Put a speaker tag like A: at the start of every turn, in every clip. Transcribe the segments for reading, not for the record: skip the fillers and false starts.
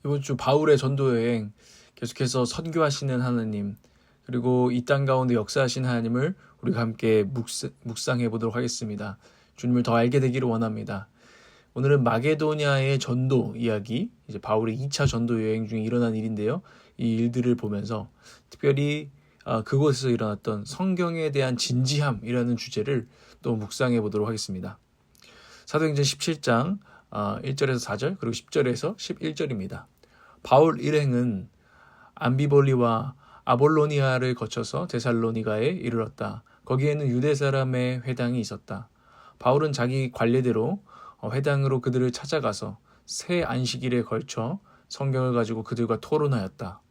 A: 이번 주 바울의 전도 여행, 계속해서 선교하시는 하나님, 그리고 이 땅 가운데 역사하신 하나님을 우리가 함께 묵상해 보도록 하겠습니다. 주님을 더 알게 되기를 원합니다. 오늘은 마게도냐의 전도 이야기, 이제 바울의 2차 전도 여행 중에 일어난 일인데요. 이 일들을 보면서 특별히 그곳에서 일어났던 성경에 대한 진지함이라는 주제를 또 묵상해 보도록 하겠습니다. 사도행전 17장 1절에서 4절 그리고 10절에서 11절입니다. 바울 일행은 암비볼리와 아볼로니아를 거쳐서 데살로니가에 이르렀다. 거기에는 유대 사람의 회당이 있었다. 바울은 자기 관례대로 회당으로 그들을 찾아가서 새 안식일에 걸쳐 성경을 가지고 그들과 토론하였다.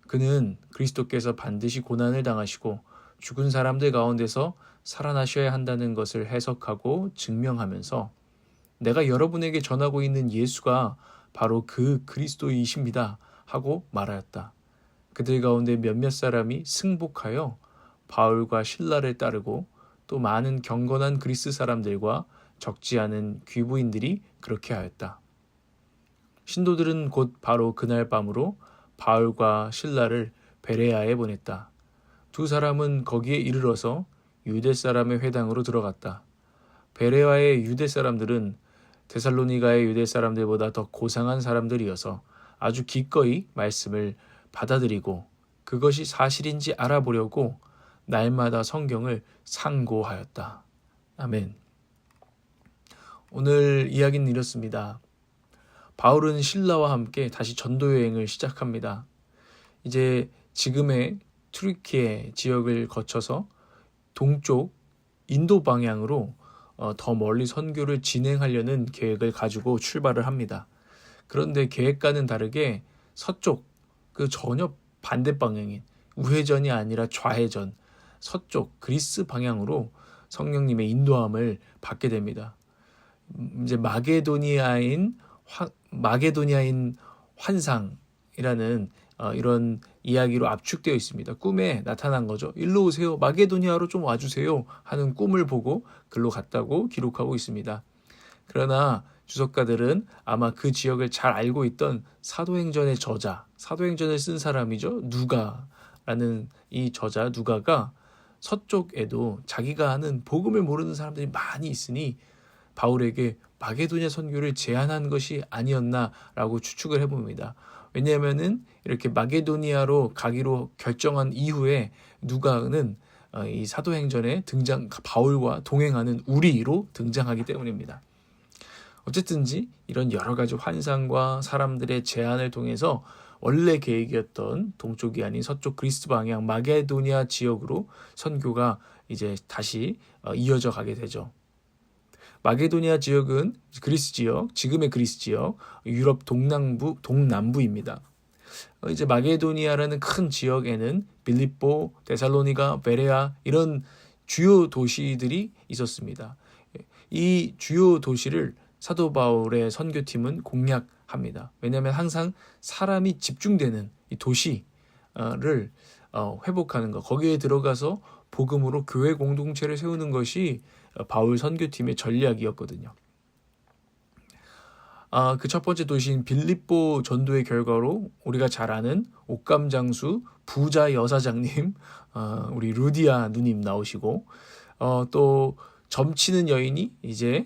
A: 그는 그리스도께서 반드시 고난을 당하시고 죽은 사람들 가운데서 살아나셔야 한다는 것을 해석하고 증명하면서 내가 여러분에게 전하고 있는 예수가 바로 그 그리스도이십니다 하고 말하였다. 그들 가운데 몇몇 사람이 승복하여 바울과 실라를 따르고 또 많은 경건한 그리스 사람들과 적지 않은 귀부인들이 그렇게 하였다. 신도들은 곧 바로 그날 밤으로 바울과 실라를 베레아에 보냈다. 두 사람은 거기에 이르러서 유대 사람의 회당으로 들어갔다. 베레아의 유대 사람들은 데살로니가의 유대 사람들보다 더 고상한 사람들이어서 아주 기꺼이 말씀을 받아들이고 그것이 사실인지 알아보려고 날마다 성경을 상고하였다. 아멘. 오늘 이야기는 이렇습니다. 바울은 실라와 함께 다시 전도 여행을 시작합니다. 이제 지금의 튀르키예 지역을 거쳐서 동쪽 인도 방향으로 더 멀리 선교를 진행하려는 계획을 가지고 출발을 합니다. 그런데 계획과는 다르게 서쪽, 그 전혀 반대 방향인 우회전이 아니라 좌회전, 서쪽 그리스 방향으로 성령님의 인도함을 받게 됩니다. 이제 마게도니아인 환상이라는 이런 이야기로 압축되어 있습니다. 꿈에 나타난 거죠. 일로 오세요. 마게도니아로 좀 와주세요. 하는 꿈을 보고 글로 갔다고 기록하고 있습니다. 그러나 주석가들은 아마 그 지역을 잘 알고 있던 사도행전의 저자, 사도행전을 쓴 사람이죠. 누가라는 이 저자 누가가 서쪽에도 자기가 아는 복음을 모르는 사람들이 많이 있으니 바울에게 마게도냐 선교를 제안한 것이 아니었나라고 추측을 해봅니다. 왜냐하면은 이렇게 마게도니아로 가기로 결정한 이후에 누가는 이 사도행전에 바울과 동행하는 우리로 등장하기 때문입니다. 어쨌든지 이런 여러 가지 환상과 사람들의 제안을 통해서 원래 계획이었던 동쪽이 아닌 서쪽 그리스 방향 마게도니아 지역으로 선교가 이제 다시 이어져 가게 되죠. 마게도니아 지역은 그리스 지역, 지금의 그리스 지역, 유럽 동남부입니다. 이제 마게도니아라는 큰 지역에는 빌립보, 데살로니가, 베레아 이런 주요 도시들이 있었습니다. 이 주요 도시를 사도 바울의 선교팀은 공략합니다. 왜냐하면 항상 사람이 집중되는 이 도시를 회복하는 것, 거기에 들어가서 복음으로 교회 공동체를 세우는 것이 바울 선교팀의 전략이었거든요. 그 첫 번째 도시인 빌립보 전도의 결과로 우리가 잘 아는 옥감장수 부자 여사장님, 우리 루디아 누님 나오시고 또 점치는 여인이 이제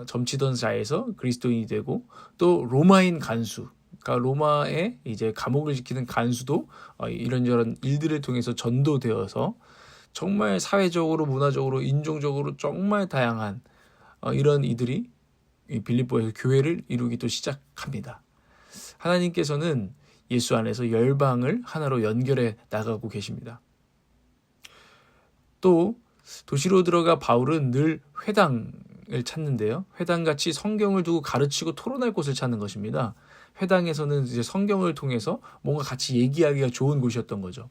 A: 점치던 자에서 그리스도인이 되고 또 로마인 간수, 그러니까 로마의 이제 감옥을 지키는 간수도 이런저런 일들을 통해서 전도되어서 정말 사회적으로, 문화적으로, 인종적으로 정말 다양한 이런 이들이 빌립보에서 교회를 이루기 또 시작합니다. 하나님께서는 예수 안에서 열방을 하나로 연결해 나가고 계십니다. 또 도시로 들어가 바울은 늘 회당을 찾는데요. 회당같이 성경을 두고 가르치고 토론할 곳을 찾는 것입니다. 회당에서는 이제 성경을 통해서 뭔가 같이 얘기하기가 좋은 곳이었던 거죠.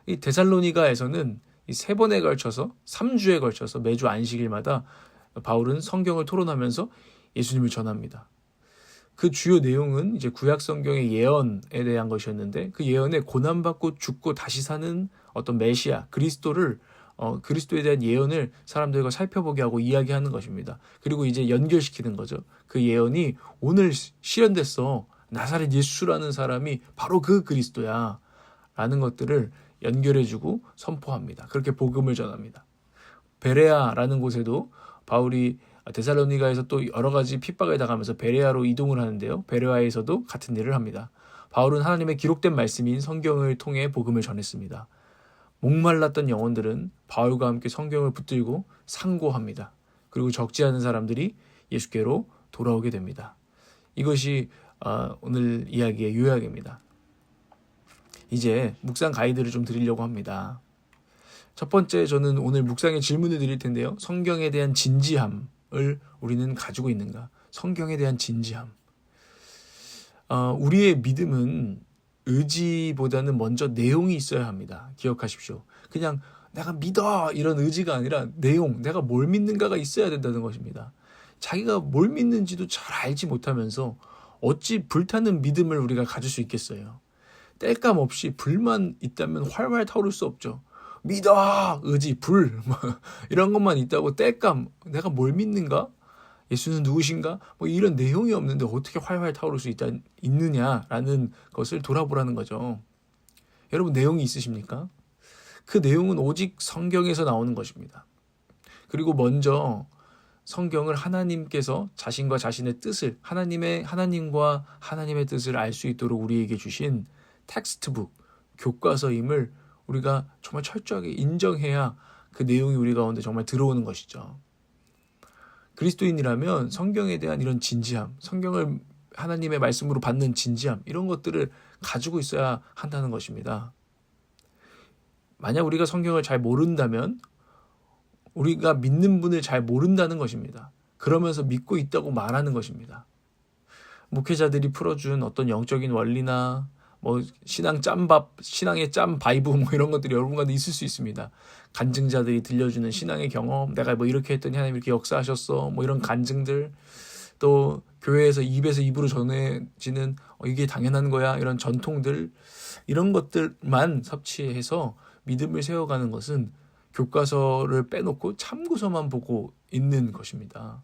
A: 이 데살로니가에서는 이 3번에 걸쳐서 3주에 걸쳐서 매주 안식일마다 바울은 성경을 토론하면서 예수님을 전합니다. 그 주요 내용은 이제 구약 성경의 예언에 대한 것이었는데 그 예언에 고난받고 죽고 다시 사는 어떤 메시아 그리스도에 대한 예언을 사람들과 살펴보게 하고 이야기하는 것입니다. 그리고 이제 연결시키는 거죠. 그 예언이 오늘 실현됐어 나사렛 예수라는 사람이 바로 그 그리스도야 라는 것들을 연결해주고 선포합니다. 그렇게 복음을 전합니다. 베레아라는 곳에도 바울이 데살로니가에서 또 여러 가지 핍박을 당하면서 베레아로 이동을 하는데요. 베레아에서도 같은 일을 합니다. 바울은 하나님의 기록된 말씀인 성경을 통해 복음을 전했습니다. 목말랐던 영혼들은 바울과 함께 성경을 붙들고 상고합니다. 그리고 적지 않은 사람들이 예수께로 돌아오게 됩니다. 이것이 오늘 이야기의 요약입니다. 이제 묵상 가이드를 좀 드리려고 합니다. 첫 번째, 저는 오늘 묵상의 질문을 드릴 텐데요. 성경에 대한 진지함을 우리는 가지고 있는가? 성경에 대한 진지함. 우리의 믿음은 의지보다는 먼저 내용이 있어야 합니다. 기억하십시오. 그냥 내가 믿어 이런 의지가 아니라 내용, 내가 뭘 믿는가가 있어야 된다는 것입니다. 자기가 뭘 믿는지도 잘 알지 못하면서 어찌 불타는 믿음을 우리가 가질 수 있겠어요. 땔감 없이 불만 있다면 활활 타오를 수 없죠. 믿어, 의지, 불 이런 것만 있다고 땔감, 내가 뭘 믿는가? 예수는 누구신가? 이런 내용이 없는데 어떻게 활활 타오를 수 있느냐라는 것을 돌아보라는 거죠. 여러분, 내용이 있으십니까? 그 내용은 오직 성경에서 나오는 것입니다. 그리고 먼저 성경을 하나님께서 자신과 자신의 뜻을, 하나님과 하나님의 뜻을 알 수 있도록 우리에게 주신 텍스트북, 교과서임을 우리가 정말 철저하게 인정해야 그 내용이 우리 가운데 정말 들어오는 것이죠. 그리스도인이라면 성경에 대한 이런 진지함, 성경을 하나님의 말씀으로 받는 진지함, 이런 것들을 가지고 있어야 한다는 것입니다. 만약 우리가 성경을 잘 모른다면 우리가 믿는 분을 잘 모른다는 것입니다. 그러면서 믿고 있다고 말하는 것입니다. 목회자들이 풀어준 어떤 영적인 원리나 신앙 짬밥, 신앙의 짬 바이브 이런 것들이 여러분 가운데 있을 수 있습니다. 간증자들이 들려주는 신앙의 경험, 내가 이렇게 했더니 하나님 이렇게 역사하셨어, 이런 간증들, 또 교회에서 입에서 입으로 전해지는 이게 당연한 거야, 이런 전통들, 이런 것들만 섭취해서 믿음을 세워가는 것은 교과서를 빼놓고 참고서만 보고 있는 것입니다.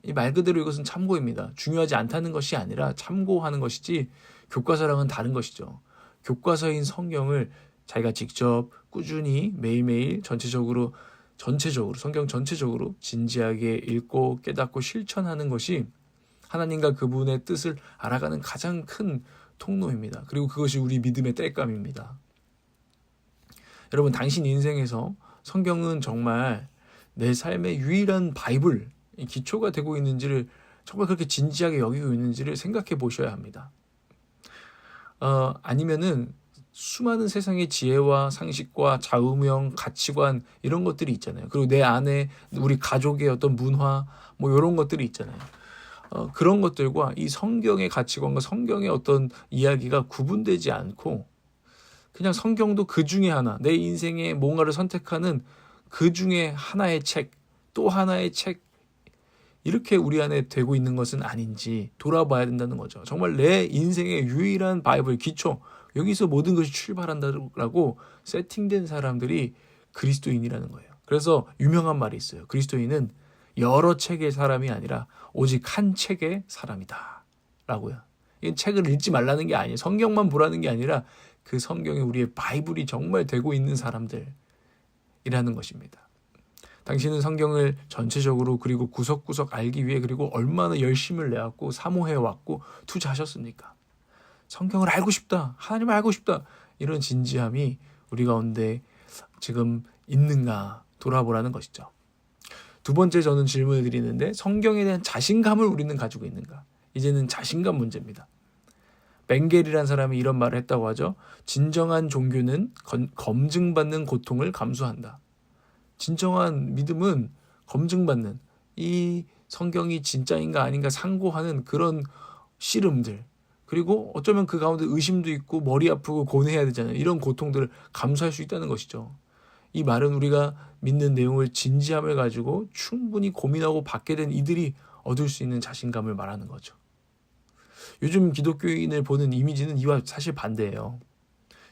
A: 이 말 그대로 이것은 참고입니다. 중요하지 않다는 것이 아니라 참고하는 것이지 교과서랑은 다른 것이죠. 교과서인 성경을 자기가 직접 꾸준히 매일매일 전체적으로 성경 전체적으로 진지하게 읽고 깨닫고 실천하는 것이 하나님과 그분의 뜻을 알아가는 가장 큰 통로입니다. 그리고 그것이 우리 믿음의 땔감입니다. 여러분, 당신 인생에서 성경은 정말 내 삶의 유일한 바이블, 기초가 되고 있는지를 정말 그렇게 진지하게 여기고 있는지를 생각해 보셔야 합니다. 아니면은 수많은 세상의 지혜와 상식과 좌우명, 가치관 이런 것들이 있잖아요. 그리고 내 안에 우리 가족의 어떤 문화 이런 것들이 있잖아요. 그런 것들과 이 성경의 가치관과 성경의 어떤 이야기가 구분되지 않고 그냥 성경도 그 중에 하나, 내 인생에 뭔가를 선택하는 그 중에 하나의 책, 또 하나의 책, 이렇게 우리 안에 되고 있는 것은 아닌지 돌아봐야 된다는 거죠. 정말 내 인생의 유일한 바이블, 기초, 여기서 모든 것이 출발한다고 세팅된 사람들이 그리스도인이라는 거예요. 그래서 유명한 말이 있어요. 그리스도인은 여러 책의 사람이 아니라 오직 한 책의 사람이다 라고요. 이건 책을 읽지 말라는 게 아니에요. 성경만 보라는 게 아니라 그 성경이 우리의 바이블이 정말 되고 있는 사람들이라는 것입니다. 당신은 성경을 전체적으로 그리고 구석구석 알기 위해 그리고 얼마나 열심을 내왔고 사모해왔고 투자하셨습니까? 성경을 알고 싶다, 하나님을 알고 싶다, 이런 진지함이 우리 가운데 지금 있는가 돌아보라는 것이죠. 두 번째, 저는 질문을 드리는데 성경에 대한 자신감을 우리는 가지고 있는가? 이제는 자신감 문제입니다. 벵겔이라는 사람이 이런 말을 했다고 하죠. 진정한 종교는 검증받는 고통을 감수한다. 진정한 믿음은 검증받는, 이 성경이 진짜인가 아닌가 상고하는 그런 씨름들, 그리고 어쩌면 그 가운데 의심도 있고 머리 아프고 고뇌해야 되잖아요. 이런 고통들을 감수할 수 있다는 것이죠. 이 말은 우리가 믿는 내용을 진지함을 가지고 충분히 고민하고 받게 된 이들이 얻을 수 있는 자신감을 말하는 거죠. 요즘 기독교인을 보는 이미지는 이와 사실 반대예요.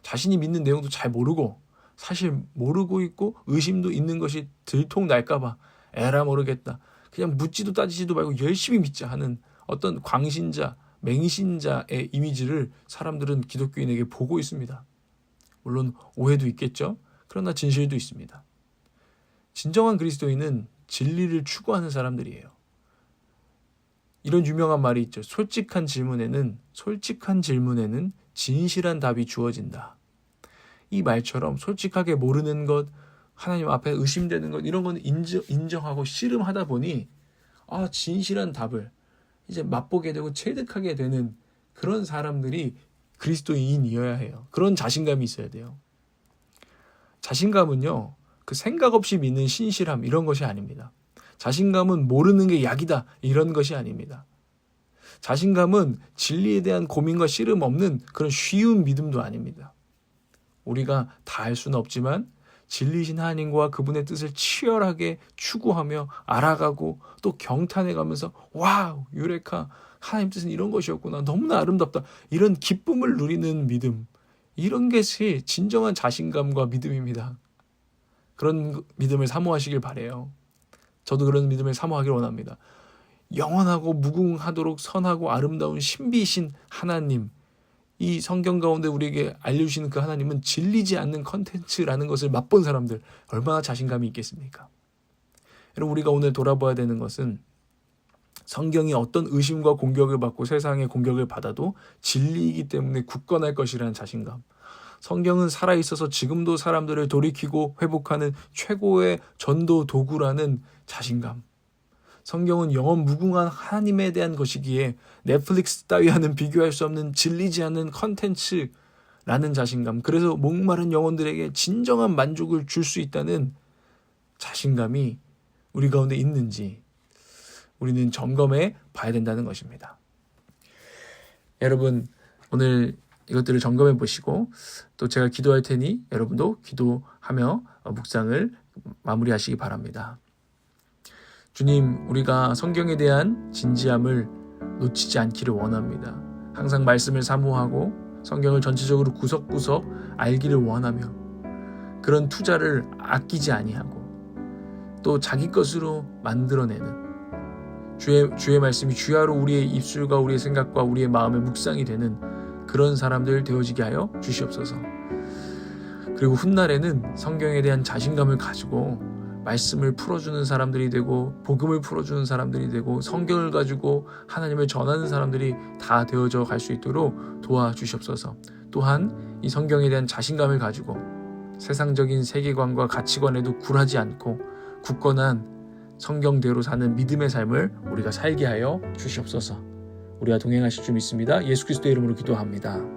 A: 자신이 믿는 내용도 잘 모르고 사실 모르고 있고 의심도 있는 것이 들통날까봐 에라 모르겠다, 그냥 묻지도 따지지도 말고 열심히 믿자 하는 어떤 광신자, 맹신자의 이미지를 사람들은 기독교인에게 보고 있습니다. 물론 오해도 있겠죠. 그러나 진실도 있습니다. 진정한 그리스도인은 진리를 추구하는 사람들이에요. 이런 유명한 말이 있죠. 솔직한 질문에는 진실한 답이 주어진다. 이 말처럼 솔직하게 모르는 것, 하나님 앞에 의심되는 것, 이런 건 인정하고 씨름하다 보니 진실한 답을 이제 맛보게 되고 체득하게 되는 그런 사람들이 그리스도인이어야 해요. 그런 자신감이 있어야 돼요. 자신감은요, 그 생각 없이 믿는 신실함, 이런 것이 아닙니다. 자신감은 모르는 게 약이다, 이런 것이 아닙니다. 자신감은 진리에 대한 고민과 씨름 없는 그런 쉬운 믿음도 아닙니다. 우리가 다 할 수는 없지만 진리신 하나님과 그분의 뜻을 치열하게 추구하며 알아가고 또 경탄해가면서 와우, 유레카, 하나님 뜻은 이런 것이었구나, 너무나 아름답다, 이런 기쁨을 누리는 믿음, 이런 것이 진정한 자신감과 믿음입니다. 그런 믿음을 사모하시길 바라요. 저도 그런 믿음을 사모하길 원합니다. 영원하고 무궁하도록 선하고 아름다운 신비이신 하나님, 이 성경 가운데 우리에게 알려주시는 그 하나님은 질리지 않는 컨텐츠라는 것을 맛본 사람들, 얼마나 자신감이 있겠습니까? 여러분, 우리가 오늘 돌아봐야 되는 것은 성경이 어떤 의심과 공격을 받고 세상의 공격을 받아도 진리이기 때문에 굳건할 것이라는 자신감. 성경은 살아있어서 지금도 사람들을 돌이키고 회복하는 최고의 전도 도구라는 자신감. 성경은 영원 무궁한 하나님에 대한 것이기에 넷플릭스 따위와는 비교할 수 없는 질리지 않는 컨텐츠라는 자신감. 그래서 목마른 영혼들에게 진정한 만족을 줄 수 있다는 자신감이 우리 가운데 있는지 우리는 점검해 봐야 된다는 것입니다. 여러분, 오늘 이것들을 점검해 보시고 또 제가 기도할 테니 여러분도 기도하며 묵상을 마무리하시기 바랍니다. 주님, 우리가 성경에 대한 진지함을 놓치지 않기를 원합니다. 항상 말씀을 사모하고 성경을 전체적으로 구석구석 알기를 원하며 그런 투자를 아끼지 아니하고 또 자기 것으로 만들어내는 주의 말씀이 주야로 우리의 입술과 우리의 생각과 우리의 마음의 묵상이 되는 그런 사람들 되어지게 하여 주시옵소서. 그리고 훗날에는 성경에 대한 자신감을 가지고 말씀을 풀어주는 사람들이 되고 복음을 풀어주는 사람들이 되고 성경을 가지고 하나님을 전하는 사람들이 다 되어져 갈 수 있도록 도와주시옵소서. 또한 이 성경에 대한 자신감을 가지고 세상적인 세계관과 가치관에도 굴하지 않고 굳건한 성경대로 사는 믿음의 삶을 우리가 살게 하여 주시옵소서. 우리가 동행하실 줄 믿습니다. 예수 그리스도의 이름으로 기도합니다.